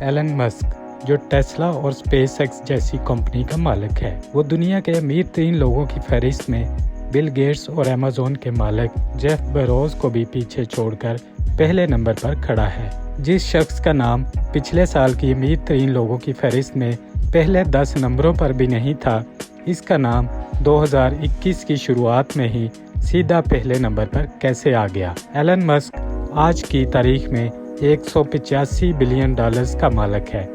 Alan مسک، جو Tesla اور space x جیسی کمپنی کا مالک ہے، وہ دنیا کے امیر ترین لوگوں کی فہرست میں بل گیٹس اور ایمیزون کے مالک جیف بیزوس کو بھی پیچھے چھوڑ کر پہلے نمبر پر کھڑا ہے۔ جس شخص کا نام پچھلے سال کی امیر ترین لوگوں کی فہرست میں پہلے 10 نمبروں پر بھی نہیں تھا، اس کا نام 2021 کی شروعات میں ہی سیدھا پہلے نمبر پر کیسے آ گیا؟ ایلن مسک آج کی تاریخ میں $185 بلین کا مالک ہے،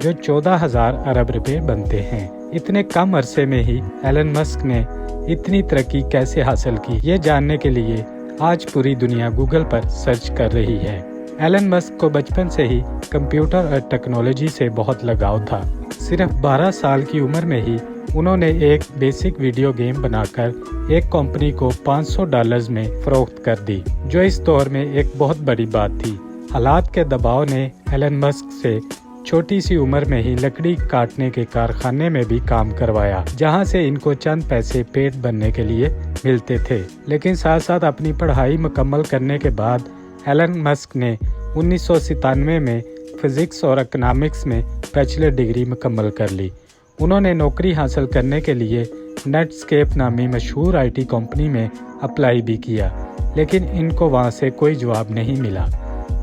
جو 14,000 ارب روپے بنتے ہیں۔ اتنے کم عرصے میں ہی ایلن مسک نے اتنی ترقی کیسے حاصل کی، یہ جاننے کے لیے آج پوری دنیا گوگل پر سرچ کر رہی ہے۔ ایلن مسک کو بچپن سے ہی کمپیوٹر اور ٹیکنالوجی سے بہت لگاؤ تھا۔ صرف 12 سال کی عمر میں ہی انہوں نے ایک بیسک ویڈیو گیم بنا کر ایک کمپنی کو $500 میں فروخت کر دی، جو اس دور میں ایک بہت بڑی بات تھی۔ حالات کے دباؤ نے ایلن مسک سے چھوٹی سی عمر میں ہی لکڑی کاٹنے کے کارخانے میں بھی کام کروایا، جہاں سے ان کو چند پیسے پیٹ بھرنے کے لیے ملتے تھے۔ لیکن ساتھ ساتھ اپنی پڑھائی مکمل کرنے کے بعد ایلن مسک نے 1997 میں فزکس اور اکنامکس میں بیچلر ڈگری مکمل کر لی۔ انہوں نے نوکری حاصل کرنے کے لیے نیٹ اسکیپ نامی مشہور IT کمپنی میں اپلائی بھی کیا، لیکن ان کو وہاں سے کوئی جواب نہیں ملا۔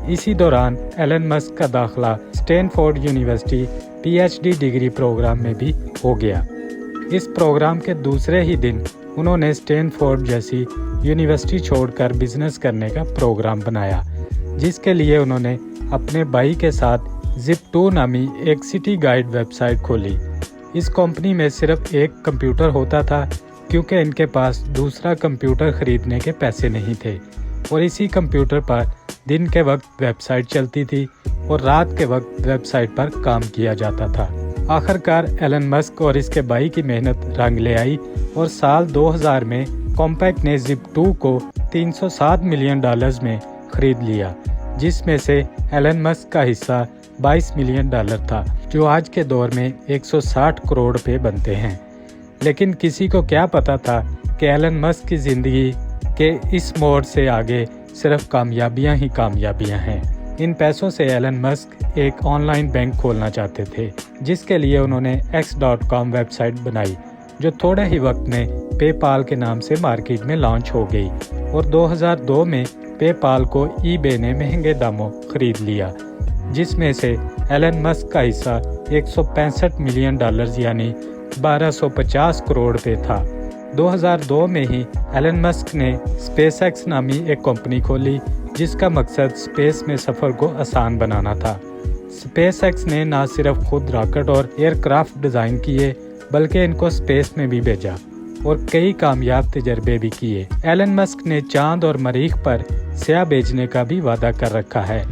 اسی دوران ایلن مسک کا داخلہ Stanford University PhD degree program میں بھی ہو گیا۔ اس پروگرام کے دوسرے ہی دن انہوں نے اسٹینفورڈ جیسی یونیورسٹی چھوڑ کر بزنس کرنے کا پروگرام بنایا، جس کے لیے انہوں نے اپنے بھائی کے ساتھ Zip2 نامی ایک سٹی گائیڈ ویب سائٹ کھولی۔ اس کمپنی میں صرف ایک کمپیوٹر ہوتا تھا، کیونکہ ان کے پاس دوسرا کمپیوٹر خریدنے کے پیسے نہیں تھے، اور اسی کمپیوٹر پر دن کے وقت ویب سائٹ چلتی تھی اور رات کے وقت ویب سائٹ پر کام کیا جاتا تھا۔ آخرکار ایلن مسک اور اس کے بھائی کی محنت رنگ لے آئی، اور سال 2000 میں کمپیک نے Zip2 کو $307 ملین میں خرید لیا، جس میں سے ایلن مسک کا حصہ $22 ملین تھا، جو آج کے دور میں 160 کروڑ روپے بنتے ہیں۔ لیکن کسی کو کیا پتا تھا کہ ایلن مسک کی زندگی کے اس موڑ سے آگے صرف کامیابیاں ہی کامیابیاں ہیں۔ ان پیسوں سے ایلن مسک ایک آن لائن بینک کھولنا چاہتے تھے، جس کے لیے انہوں نے X.com ویب سائٹ بنائی، جو تھوڑے ہی وقت میں پے پال کے نام سے مارکیٹ میں لانچ ہو گئی، اور 2002 میں پے پال کو eBay نے مہنگے داموں خرید لیا، جس میں سے ایلن مسک کا حصہ $165 ملین یعنی 1250 کروڑ روپے تھا۔ 2002 میں ہی ایلن مسک نے اسپیس ایکس نامی ایک کمپنی کھولی، جس کا مقصد اسپیس میں سفر کو آسان بنانا تھا۔ اسپیس ایکس نے نہ صرف خود راکٹ اور ایئر کرافٹ ڈیزائن کیے، بلکہ ان کو اسپیس میں بھی بھیجا اور کئی کامیاب تجربے بھی کیے۔ ایلن مسک نے چاند اور مریخ پر سیاح بھیجنے کا بھی وعدہ کر رکھا ہے،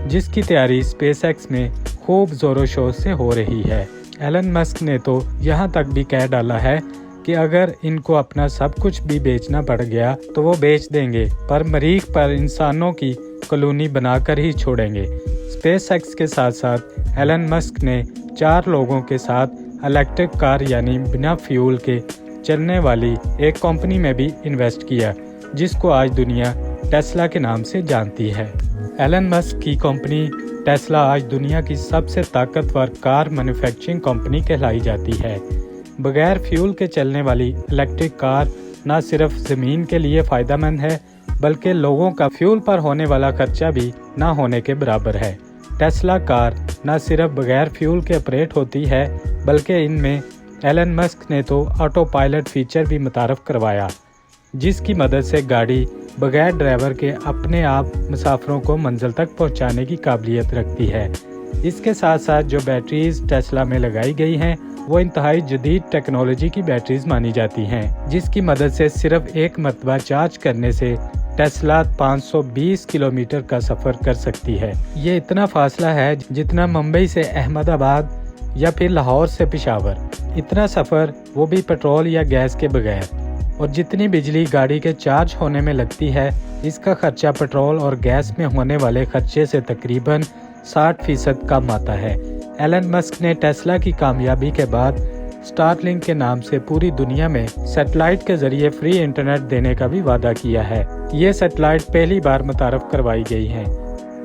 جس کی تیاری اسپیس ایکس میں خوب زور و شور سے ہو رہی ہے۔ ایلن مسک نے تو یہاں تک بھی کہہ ڈالا ہے کہ اگر ان کو اپنا سب کچھ بھی بیچنا پڑ گیا تو وہ بیچ دیں گے، پر مریخ پر انسانوں کی کالونی بنا کر ہی چھوڑیں گے۔ اسپیس ایکس کے ساتھ ساتھ ایلن مسک نے 4 لوگوں کے ساتھ الیکٹرک کار یعنی بنا فیول کے چلنے والی ایک کمپنی میں بھی انویسٹ کیا، جس کو آج دنیا ٹیسلا کے نام سے جانتی ہے۔ ایلن مسک کی کمپنی ٹیسلا آج دنیا کی سب سے طاقتور کار مینوفیکچرنگ کمپنی کہلائی جاتی ہے۔ بغیر فیول کے چلنے والی الیکٹرک کار نہ صرف زمین کے لیے فائدہ مند ہے، بلکہ لوگوں کا فیول پر ہونے والا خرچہ بھی نہ ہونے کے برابر ہے۔ ٹیسلا کار نہ صرف بغیر فیول کے آپریٹ ہوتی ہے، بلکہ ان میں ایلن مسک نے تو آٹو پائلٹ فیچر بھی متعارف کروایا، جس کی مدد سے گاڑی بغیر ڈرائیور کے اپنے آپ مسافروں کو منزل تک پہنچانے کی قابلیت رکھتی ہے۔ اس کے ساتھ ساتھ جو بیٹریز ٹیسلا میں لگائی گئی ہیں، وہ انتہائی جدید ٹیکنالوجی کی بیٹریز مانی جاتی ہیں، جس کی مدد سے صرف ایک مرتبہ چارج کرنے سے ٹیسلا 520 کلومیٹر کا سفر کر سکتی ہے۔ یہ اتنا فاصلہ ہے جتنا ممبئی سے احمد آباد یا پھر لاہور سے پشاور۔ اتنا سفر وہ بھی پیٹرول یا گیس کے بغیر۔ اور جتنی بجلی گاڑی کے چارج ہونے میں لگتی ہے، اس کا خرچہ پیٹرول اور گیس میں ہونے والے خرچے سے تقریباً 60% کم آتا ہے۔ ایلن مسک نے ٹیسلا کی کامیابی کے بعد اسٹار لنک کے نام سے پوری دنیا میں سیٹلائٹ کے ذریعے فری انٹرنیٹ دینے کا بھی وعدہ کیا ہے۔ یہ سیٹلائٹ پہلی بار متعارف کروائی گئی ہیں۔